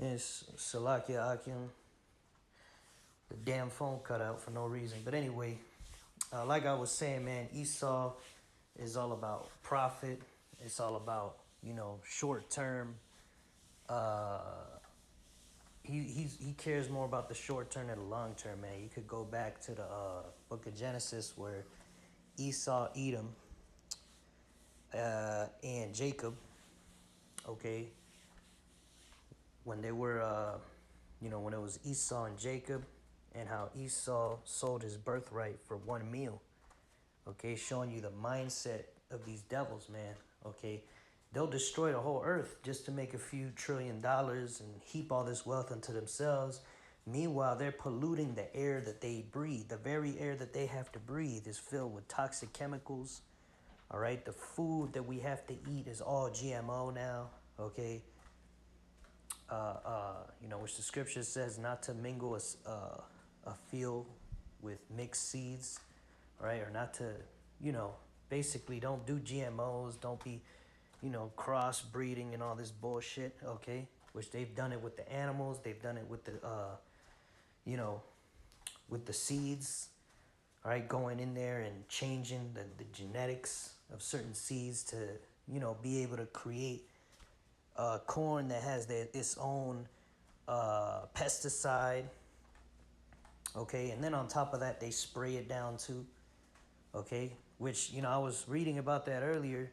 It's Salakia Akim. The damn phone cut out for no reason. But anyway, like I was saying, man, Esau is all about profit. It's all about, short term. Uh, he cares more about the short term than the long term, man. You could go back to the book of Genesis where Esau, Edom, and Jacob, okay, when they were, when it was Esau and Jacob, and how Esau sold his birthright for one meal, okay, showing you the mindset of these devils, man, okay. They'll destroy the whole earth just to make a few $1 trillion and heap all this wealth unto themselves. Meanwhile, they're polluting the air that they breathe. The very air that they have to breathe is filled with toxic chemicals. All right, the food that we have to eat is all GMO now. Okay, which the scripture says not to mingle a field with mixed seeds, right? Or not to, basically don't do GMOs, don't be, crossbreeding and all this bullshit, okay? Which they've done it with the animals, they've done it with the, you know, with the seeds, all right? Going in there and changing the genetics of certain seeds to, be able to create corn that has its own pesticide, okay? And then on top of that, they spray it down too, okay? Which, I was reading about that earlier.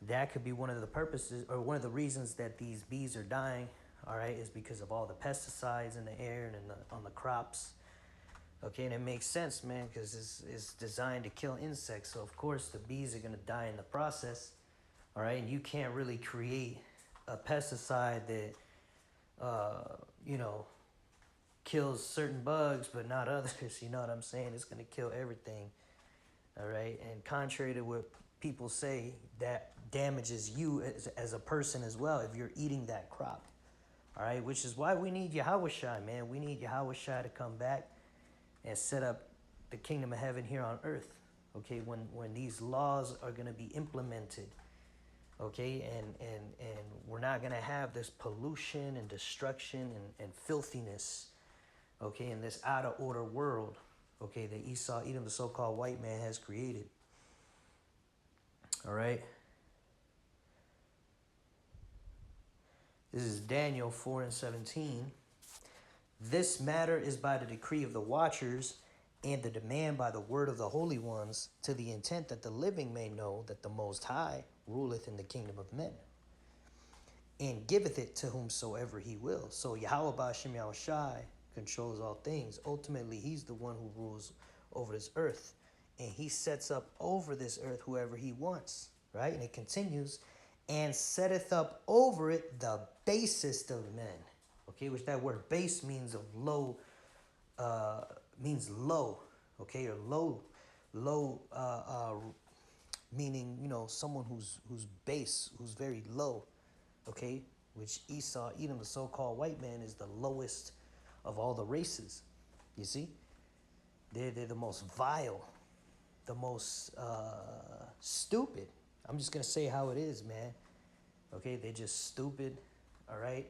That could be one of the purposes or one of the reasons that these bees are dying, all right, is because of all the pesticides in the air and on the crops. Okay, and it makes sense, man, because it's designed to kill insects. So, of course, the bees are going to die in the process, all right? And you can't really create a pesticide that, kills certain bugs but not others. You know what I'm saying? It's going to kill everything, all right? And contrary to what people say, that damages you as a person as well if you're eating that crop, all right? Which is why we need Yahushua, man. We need Yahushua to come back and set up the kingdom of heaven here on earth, okay? When these laws are going to be implemented, okay? And we're not going to have this pollution and destruction and filthiness, okay, in this out of order world, okay, that Esau, Edom, the so-called white man, has created. All right. This is Daniel 4:17. This matter is by the decree of the watchers and the demand by the word of the holy ones, to the intent that the living may know that the Most High ruleth in the kingdom of men and giveth it to whomsoever he will. So Yahweh Ba'ashem Yahushai controls all things. Ultimately, he's the one who rules over this earth. And he sets up over this earth whoever he wants, right? And it continues, and setteth up over it the basest of men. Okay, which that word base means of low, means low, okay, or low, meaning, someone who's base, who's very low, okay, which Esau, Edom, the so-called white man, is the lowest of all the races. You see, they're the most vile, the most stupid. I'm just gonna say how it is, man. Okay, they're just stupid. All right,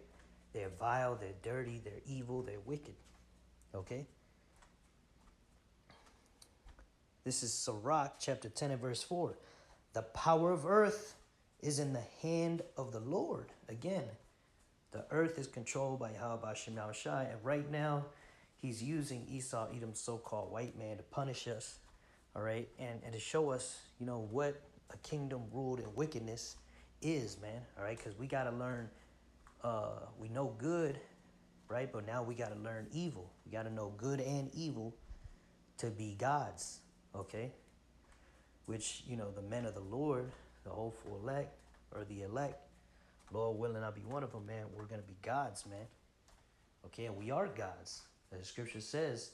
they're vile, they're dirty, they're evil, they're wicked. Okay. This is Sirach chapter 10 and verse 4. The power of earth is in the hand of the Lord. Again, the earth is controlled by Yahweh Ba'ashem Yahushai, and right now, he's using Esau, Edom's so-called white man, to punish us, all right, and to show us, what a kingdom ruled in wickedness is, man, all right, because we got to learn, we know good, right, but now we got to learn evil. We got to know good and evil to be gods, okay, which, the men of the Lord, the hopeful elect, or the elect, Lord willing, I'll be one of them, man. We're going to be gods, man. Okay, and we are gods. The scripture says,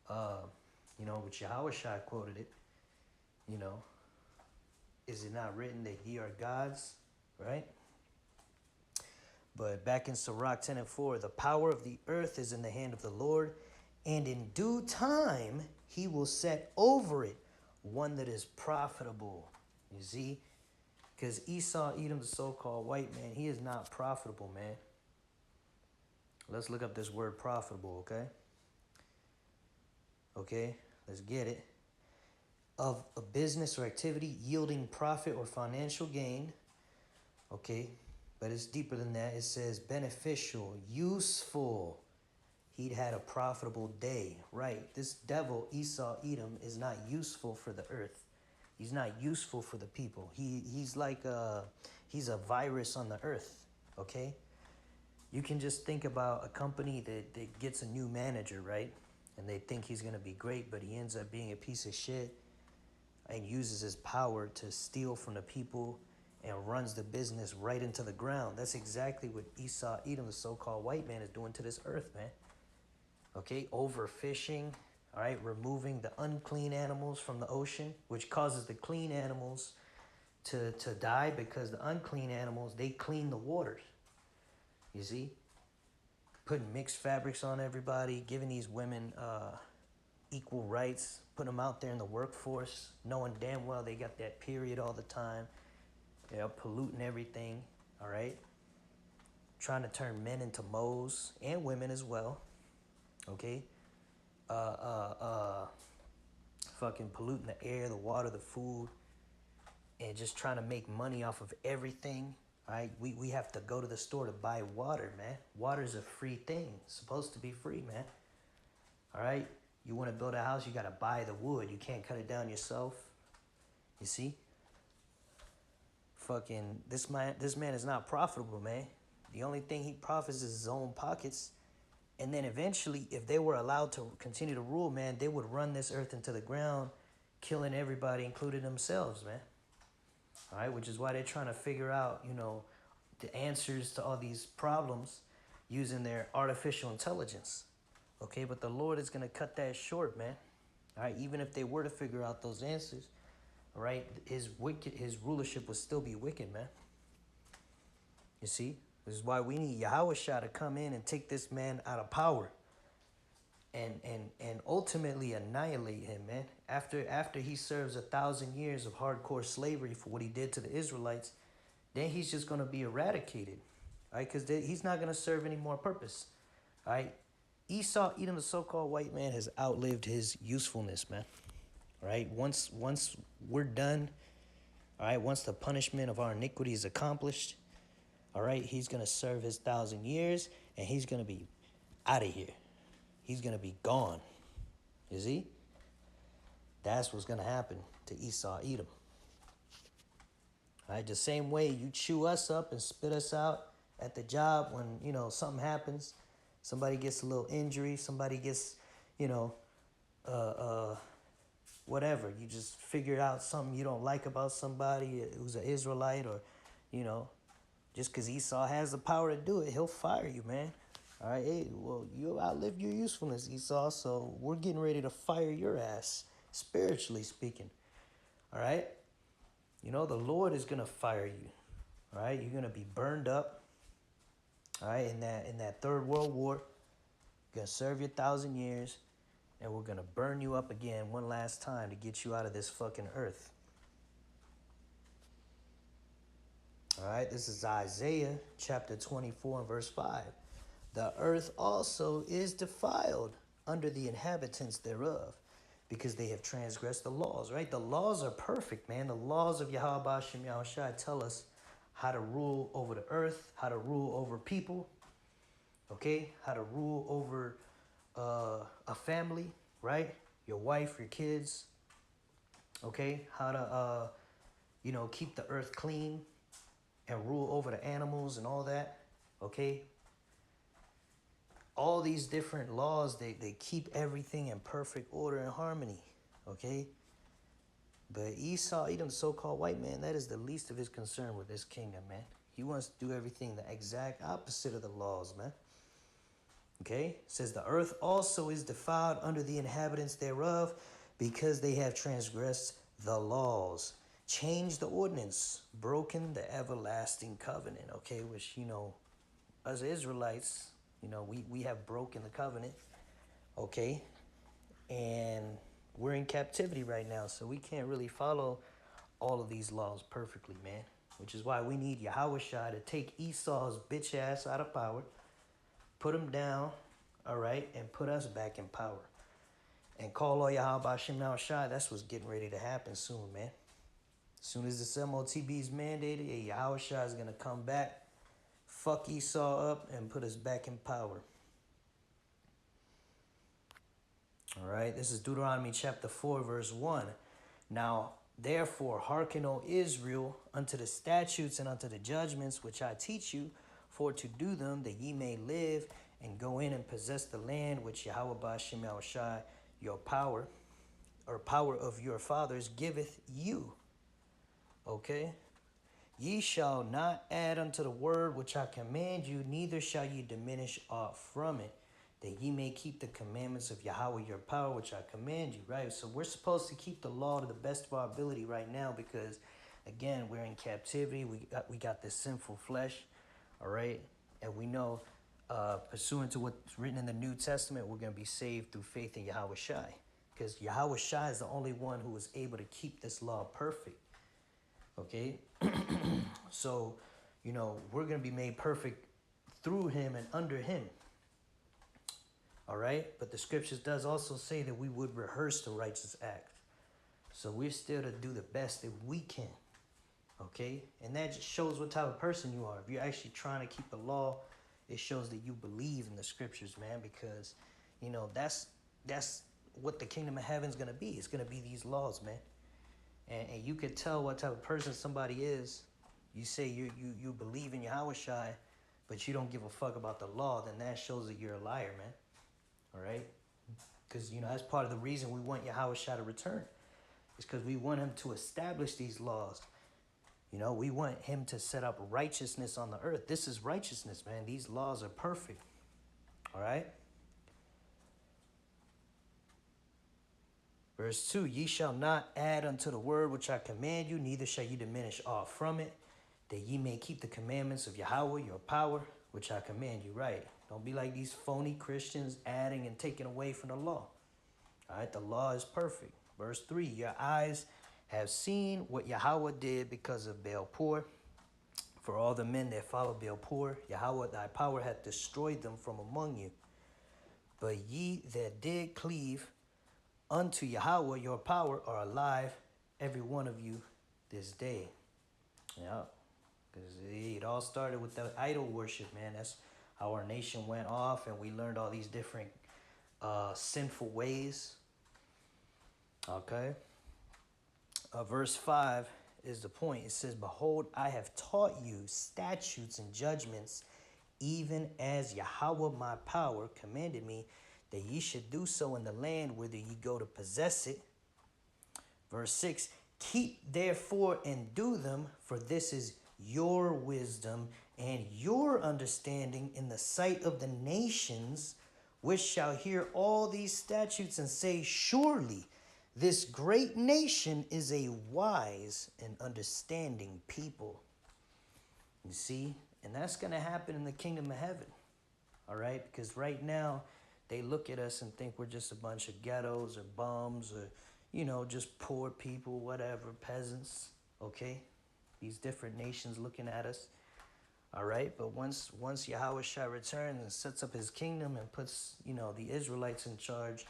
which Yahushua quoted it, is it not written that ye are gods, right? But back in Sirach 10 and 4, the power of the earth is in the hand of the Lord, and in due time he will set over it one that is profitable. You see? Because Esau, Edom, the so-called white man, he is not profitable, man. Let's look up this word profitable, okay? Okay, let's get it. Of a business or activity yielding profit or financial gain. Okay, but it's deeper than that. It says beneficial, useful. He'd had a profitable day. Right. This devil, Esau, Edom, is not useful for the earth. He's not useful for the people. He's like he's a virus on the earth. Okay? You can just think about a company that gets a new manager, right? And they think he's gonna be great, but he ends up being a piece of shit and uses his power to steal from the people and runs the business right into the ground. That's exactly what Esau, Edom, the so-called white man, is doing to this earth, man. Okay, overfishing, all right, removing the unclean animals from the ocean, which causes the clean animals to die because the unclean animals, they clean the waters. You see? Putting mixed fabrics on everybody, giving these women equal rights, putting them out there in the workforce, knowing damn well they got that period all the time. They're polluting everything, all right? Trying to turn men into moles and women as well, okay? Fucking polluting the air, the water, the food, and just trying to make money off of everything. All right, we have to go to the store to buy water, man. Water is a free thing. It's supposed to be free, man. All right, you want to build a house, you got to buy the wood. You can't cut it down yourself. You see? Fucking this man is not profitable, man. The only thing he profits is his own pockets. And then eventually, if they were allowed to continue to rule, man, they would run this earth into the ground, killing everybody, including themselves, man. All right, which is why they're trying to figure out, you know, the answers to all these problems using their artificial intelligence. Okay, but the Lord is going to cut that short, man. All right, even if they were to figure out those answers, all right, his rulership would still be wicked, man. You see? This is why we need Yahushua to come in and take this man out of power and ultimately annihilate him, man. After he serves 1,000 years of hardcore slavery for what he did to the Israelites, then he's just going to be eradicated, all right? Because he's not going to serve any more purpose, all right? Esau, Edom, the so-called white man, has outlived his usefulness, man, all right? Once we're done, all right, once the punishment of our iniquity is accomplished, all right, he's going to serve his 1,000 years, and he's going to be out of here. He's going to be gone. You see? That's what's going to happen to Esau, Edom. All right, the same way you chew us up and spit us out at the job when, you know, something happens. Somebody gets a little injury. Somebody gets, you know, whatever. You just figure out something you don't like about somebody who's an Israelite, or, you know, just because Esau has the power to do it, he'll fire you, man. All right, hey, well, you outlived your usefulness, Esau, so we're getting ready to fire your ass, spiritually speaking. All right? You know, the Lord is going to fire you. All right? You're going to be burned up. All right? In that Third World War, you're going to serve your 1,000 years, and we're going to burn you up again one last time to get you out of this fucking earth. All right? This is Isaiah chapter 24 and verse 5. The earth also is defiled under the inhabitants thereof, because they have transgressed the laws, right? The laws are perfect, man. The laws of Yahweh Hashem Yahushua tell us how to rule over the earth, how to rule over people, okay? How to rule over a family, right? Your wife, your kids, okay? How to, you know, keep the earth clean and rule over the animals and all that, okay? All these different laws, they keep everything in perfect order and harmony, okay? But Esau, Edom, the so-called white man, that is the least of his concern with this kingdom, man. He wants to do everything the exact opposite of the laws, man. Okay? It says, the earth also is defiled under the inhabitants thereof, because they have transgressed the laws, changed the ordinance, broken the everlasting covenant, okay? Which, you know, as Israelites, you know, we have broken the covenant, okay? And we're in captivity right now, so we can't really follow all of these laws perfectly, man. Which is why we need Yahushua to take Esau's bitch ass out of power, put them down, all right, and put us back in power. And call all Yahweh Shem Shai. That's what's getting ready to happen soon, man. As soon as this MOTB is mandated, Yahweh Shai is going to come back, fuck Esau up, and put us back in power. All right, this is Deuteronomy chapter 4, verse 1. Now, therefore, hearken, O Israel, unto the statutes and unto the judgments which I teach you, for to do them, that ye may live and go in and possess the land which Yahweh Ba'ashem Yahushai, your power, or power of your fathers, giveth you. Okay? Ye shall not add unto the word which I command you, neither shall ye diminish aught from it, that ye may keep the commandments of Yahweh your power, which I command you, right? So we're supposed to keep the law to the best of our ability right now because, again, we're in captivity. We got this sinful flesh, all right? And we know, pursuant to what's written in the New Testament, we're going to be saved through faith in Yahweh Shai, because Yahweh Shai is the only one who is able to keep this law perfect, okay? So, you know, we're going to be made perfect through him and under him. All right? But the scriptures does also say that we would rehearse the righteous acts. So we're still to do the best that we can. Okay? And that just shows what type of person you are. If you're actually trying to keep the law, it shows that you believe in the scriptures, man, because, you know, that's what the kingdom of heaven is going to be. It's going to be these laws, man. And you could tell what type of person somebody is. You say you believe in Yahweh Shai, but you don't give a fuck about the law, then that shows that you're a liar, man. All right? Because, you know, that's part of the reason we want Yahweh Shai to return. It's because we want him to establish these laws. You know, we want him to set up righteousness on the earth. This is righteousness, man. These laws are perfect. All right? Verse 2, ye shall not add unto the word which I command you, neither shall ye diminish aught from it, that ye may keep the commandments of Yahweh, your power, which I command you. Right? Don't be like these phony Christians adding and taking away from the law. All right? The law is perfect. Verse 3, your eyes have seen what Yahweh did because of Baal-Peor. For all the men that follow Baal-Peor, Yahweh thy power hath destroyed them from among you. But ye that did cleave unto Yahweh your power are alive, every one of you, this day. Yeah, because it all started with the idol worship, man. That's how our nation went off, and we learned all these different sinful ways. Okay. Verse 5 is the point. It says, behold, I have taught you statutes and judgments, even as Yahweh my power commanded me, that ye should do so in the land whither ye go to possess it. Verse 6, keep therefore and do them, for this is your wisdom and your understanding in the sight of the nations, which shall hear all these statutes and say, surely this great nation is a wise and understanding people. You see? And that's going to happen in the kingdom of heaven. All right? Because right now, they look at us and think we're just a bunch of ghettos or bums or, you know, just poor people, whatever, peasants. Okay? These different nations looking at us. All right? But once Yahweh Shai returns and sets up his kingdom and puts, you know, the Israelites in charge,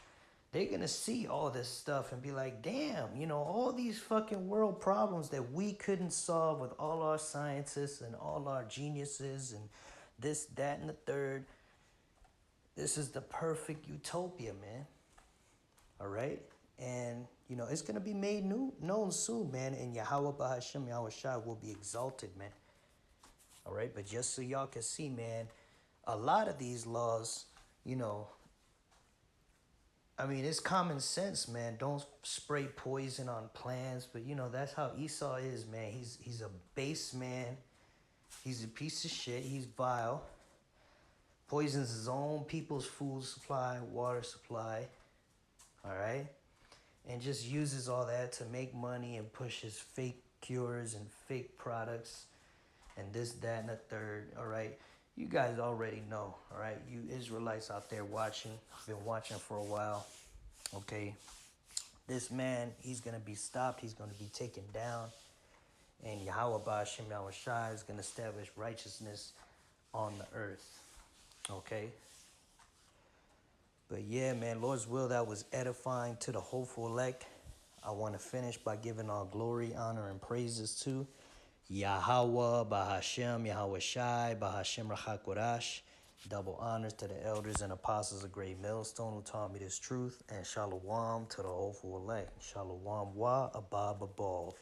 they're going to see all this stuff and be like, damn, you know, all these fucking world problems that we couldn't solve with all our scientists and all our geniuses and this, that, and the third. This is the perfect utopia, man. All right? And, you know, it's going to be made known soon, man. And Yahweh Ba'ashem Yahweh Shai will be exalted, man. All right? But just so y'all can see, man, a lot of these laws, you know, I mean, it's common sense, man. Don't spray poison on plants. But, you know, that's how Esau is, man. He's a base man. He's a piece of shit. He's vile. Poisons his own people's food supply, water supply. All right? And just uses all that to make money and push his fake cures and fake products and this, that, and the third. All right? You guys already know, all right? You Israelites out there watching, been watching for a while, okay? This man, he's going to be stopped. He's going to be taken down. And Yahweh Ba'ashem Yahweh Shai is going to establish righteousness on the earth. Okay. But yeah, man, Lord's will, that was edifying to the hopeful elect. I want to finish by giving all glory, honor, and praises to Yahweh, Bahashem, Yahweh Shai, Bahashem Rachakodash. Double honors to the elders and apostles of Great Millstone who taught me this truth. And shalom to the hopeful elect. Shalom wa abba babal.